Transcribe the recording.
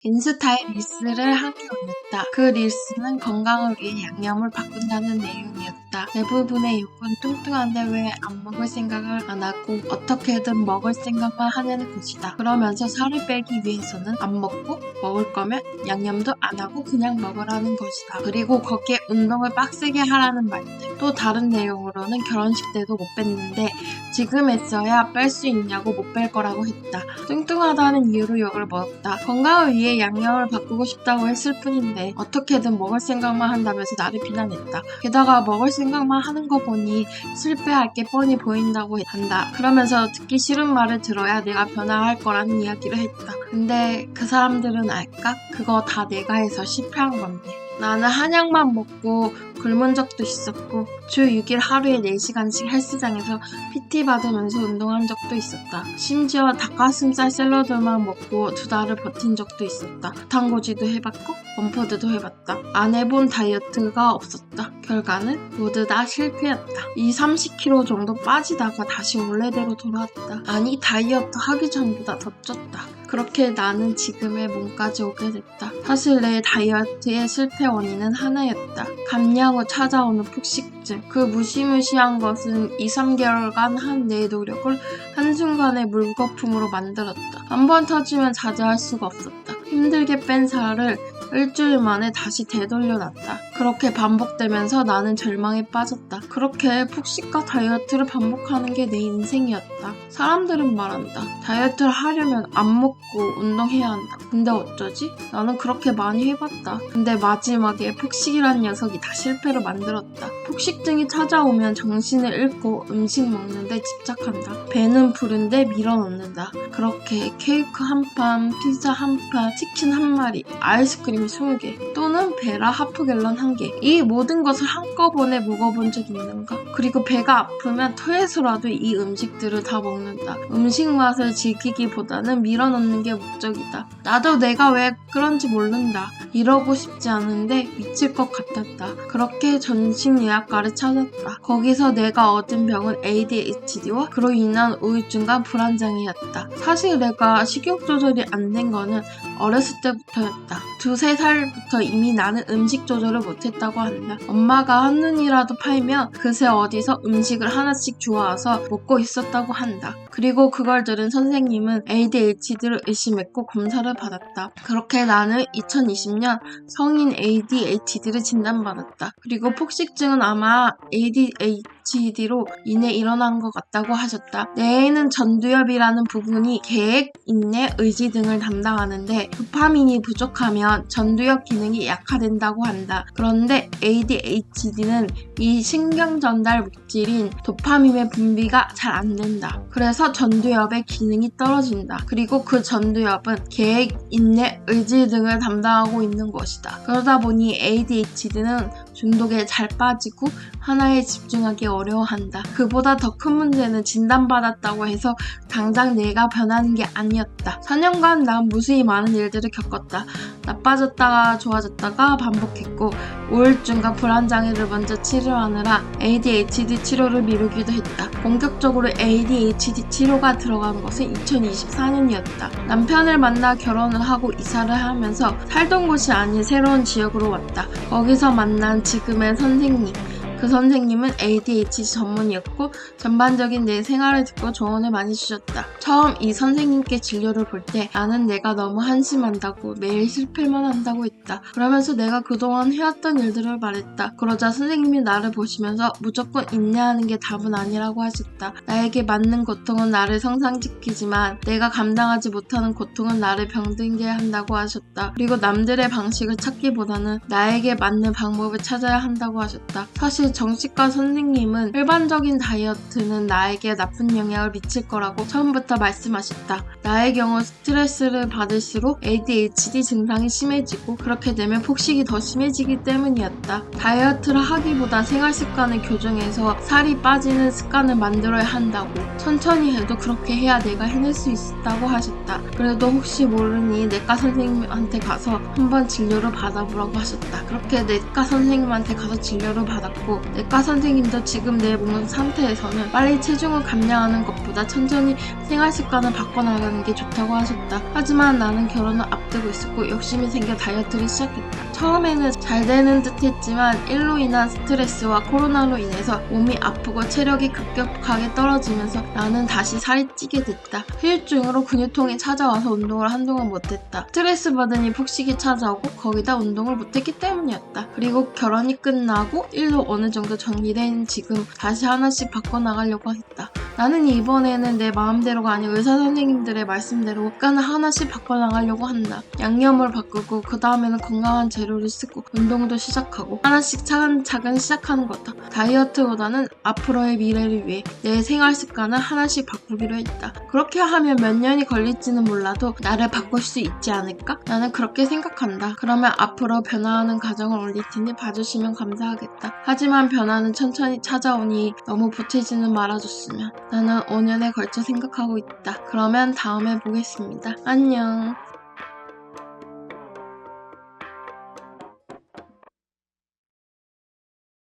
인스타에 릴스를 한 개 올렸다. 그 릴스는 건강을 위해 양념을 바꾼다는 내용이었다. 대부분의 욕은 뚱뚱한데 왜 안 먹을 생각을 안 하고 어떻게든 먹을 생각만 하려는 것이다. 그러면서 살을 빼기 위해서는 안 먹고 먹을 거면 양념도 안 하고 그냥 먹으라는 것이다. 그리고 거기에 운동을 빡세게 하라는 말들. 또 다른 내용으로는 결혼식 때도 못 뺐는데 지금 했어야 뺄 수 있냐고 못 뺄 거라고 했다. 뚱뚱하다는 이유로 욕을 먹었다. 건강을 위해 양념을 바꾸고 싶다고 했을 뿐인데 어떻게든 먹을 생각만 한다면서 나를 비난했다. 게다가 먹을 생각만 하는 거 보니 실패할 게 뻔히 보인다고 한다. 그러면서 듣기 싫은 말을 들어야 내가 변화할 거라는 이야기를 했다. 근데 그 사람들은 알까? 그거 다 내가 해서 실패한 건데. 나는 한약만 먹고 굶은 적도 있었고 주 6일 하루에 4시간씩 헬스장에서 PT 받으면서 운동한 적도 있었다. 심지어 닭가슴살 샐러드만 먹고 2달을 버틴 적도 있었다. 당고지도 해봤고 원푸드도 해봤다. 안 해본 다이어트가 없었다. 결과는 모두 다 실패였다. 30kg 정도 빠지다가 다시 원래대로 돌아왔다. 아니 다이어트 하기 전보다 더 쪘다. 그렇게 나는 지금의 몸까지 오게 됐다. 사실 내 다이어트의 실패 원인은 하나였다. 감량 후 찾아오는 폭식증. 그 무시무시한 것은 2-3개월간 한 내 노력을 한순간에 물거품으로 만들었다. 한번 터지면 자제할 수가 없었다. 힘들게 뺀 살을 일주일 만에 다시 되돌려놨다. 그렇게 반복되면서 나는 절망에 빠졌다. 그렇게 폭식과 다이어트를 반복하는 게 내 인생이었다. 사람들은 말한다. 다이어트를 하려면 안 먹고 운동해야 한다. 근데 어쩌지? 나는 그렇게 많이 해봤다. 근데 마지막에 폭식이란 녀석이 다 실패를 만들었다. 폭식증이 찾아오면 정신을 잃고 음식 먹는데 집착한다. 배는 부른데 밀어넣는다. 그렇게 케이크 한 판, 피자 한 판, 치킨 한 마리, 아이스크림 20개 또는 베라 하프갤런 1개. 이 모든 것을 한꺼번에 먹어본 적 있는가? 그리고 배가 아프면 토해서라도 이 음식들을 다 먹는다. 음식 맛을 즐기기보다는 밀어넣는 게 목적이다. 나도 내가 왜 그런지 모른다. 이러고 싶지 않은데 미칠 것 같았다. 그렇게 정신의학과를 찾았다. 거기서 내가 얻은 병은 ADHD와 그로 인한 우울증과 불안장애였다. 사실 내가 식욕 조절이 안 된 거는 어렸을 때부터였다. 2-3살부터 이미 나는 음식 조절을 못했다고 한다. 엄마가 한눈이라도 팔면 그새 어디서 음식을 하나씩 주워와서 먹고 있었다고 한다. 그리고 그걸 들은 선생님은 ADHD를 의심했고 검사를 받았다. 그렇게 나는 2020년 성인 ADHD를 진단받았다. 그리고 폭식증은 아마 ADHD로 인해 일어난 것 같다고 하셨다. 뇌에는 전두엽이라는 부분이 계획, 인내, 의지 등을 담당하는데 도파민이 부족하면 전두엽 기능이 약화된다고 한다. 그런데 ADHD는 이 신경 전달 물질인 도파민의 분비가 잘 안 된다. 그래서 전두엽의 기능이 떨어진다. 그리고 그 전두엽은 계획, 인내, 의지 등을 담당하고 있는 것이다. 그러다 보니 ADHD는 중독에 잘 빠지고 하나에 집중하기 어려워한다. 그보다 더 큰 문제는 진단받았다고 해서 당장 내가 변하는 게 아니었다. 4년간 난 무수히 많은 일들을 겪었다. 나빠졌다가 좋아졌다가 반복했고 우울증과 불안장애를 먼저 치료하느라 ADHD 치료를 미루기도 했다. 본격적으로 ADHD 치료가 들어간 것은 2024년이었다. 남편을 만나 결혼을 하고 이사를 하면서 살던 곳이 아닌 새로운 지역으로 왔다. 거기서 만난 지금의 선생님. 그 선생님은 ADHD 전문이었고 전반적인 내 생활을 듣고 조언을 많이 주셨다. 처음 이 선생님께 진료를 볼 때 나는 내가 너무 한심한다고 매일 실패만 한다고 했다. 그러면서 내가 그동안 해왔던 일들을 말했다. 그러자 선생님이 나를 보시면서 무조건 인내하는 게 답은 아니라고 하셨다. 나에게 맞는 고통은 나를 성장시키지만 내가 감당하지 못하는 고통은 나를 병들게 한다고 하셨다. 그리고 남들의 방식을 찾기보다는 나에게 맞는 방법을 찾아야 한다고 하셨다. 사실 정신과 선생님은 일반적인 다이어트는 나에게 나쁜 영향을 미칠 거라고 처음부터 말씀하셨다. 나의 경우 스트레스를 받을수록 ADHD 증상이 심해지고 그렇게 되면 폭식이 더 심해지기 때문이었다. 다이어트를 하기보다 생활 습관을 교정해서 살이 빠지는 습관을 만들어야 한다고. 천천히 해도 그렇게 해야 내가 해낼 수 있다고 하셨다. 그래도 혹시 모르니 내과 선생님한테 가서 한번 진료를 받아보라고 하셨다. 그렇게 내과 선생님한테 가서 진료를 받았고 있고 내과 선생님도 지금 내 몸 상태에서는 빨리 체중을 감량하는 것보다 천천히 생활 습관을 바꿔나가는 게 좋다고 하셨다. 하지만 나는 결혼을 앞두고 있었고 욕심이 생겨 다이어트를 시작했다. 처음에는 잘 되는 듯 했지만 일로 인한 스트레스와 코로나로 인해서 몸이 아프고 체력이 급격하게 떨어지면서 나는 다시 살이 찌게 됐다. 후유증으로 근육통이 찾아와서 운동을 한동안 못했다. 스트레스 받으니 폭식이 찾아오고 거기다 운동을 못했기 때문이었다. 그리고 결혼이 끝나고 일도 어느 정도 정리된 지금 다시 하나씩 바꿔나가려고 했다. 나는 이번에는 내 마음대로가 아닌 의사 선생님들의 말씀대로 습관을 하나씩 바꿔나가려고 한다. 양념을 바꾸고 그 다음에는 건강한 재료를 쓰고 운동도 시작하고 하나씩 차근차근 시작하는 거다. 다이어트보다는 앞으로의 미래를 위해 내 생활 습관을 하나씩 바꾸기로 했다. 그렇게 하면 몇 년이 걸릴지는 몰라도 나를 바꿀 수 있지 않을까? 나는 그렇게 생각한다. 그러면 앞으로 변화하는 과정을 올릴 테니 봐주시면 감사하겠다. 하지만 변화는 천천히 찾아오니 너무 보채지는 말아줬으면. 나는 5년에 걸쳐 생각하고 있다. 그러면 다음에 보겠습니다. 안녕.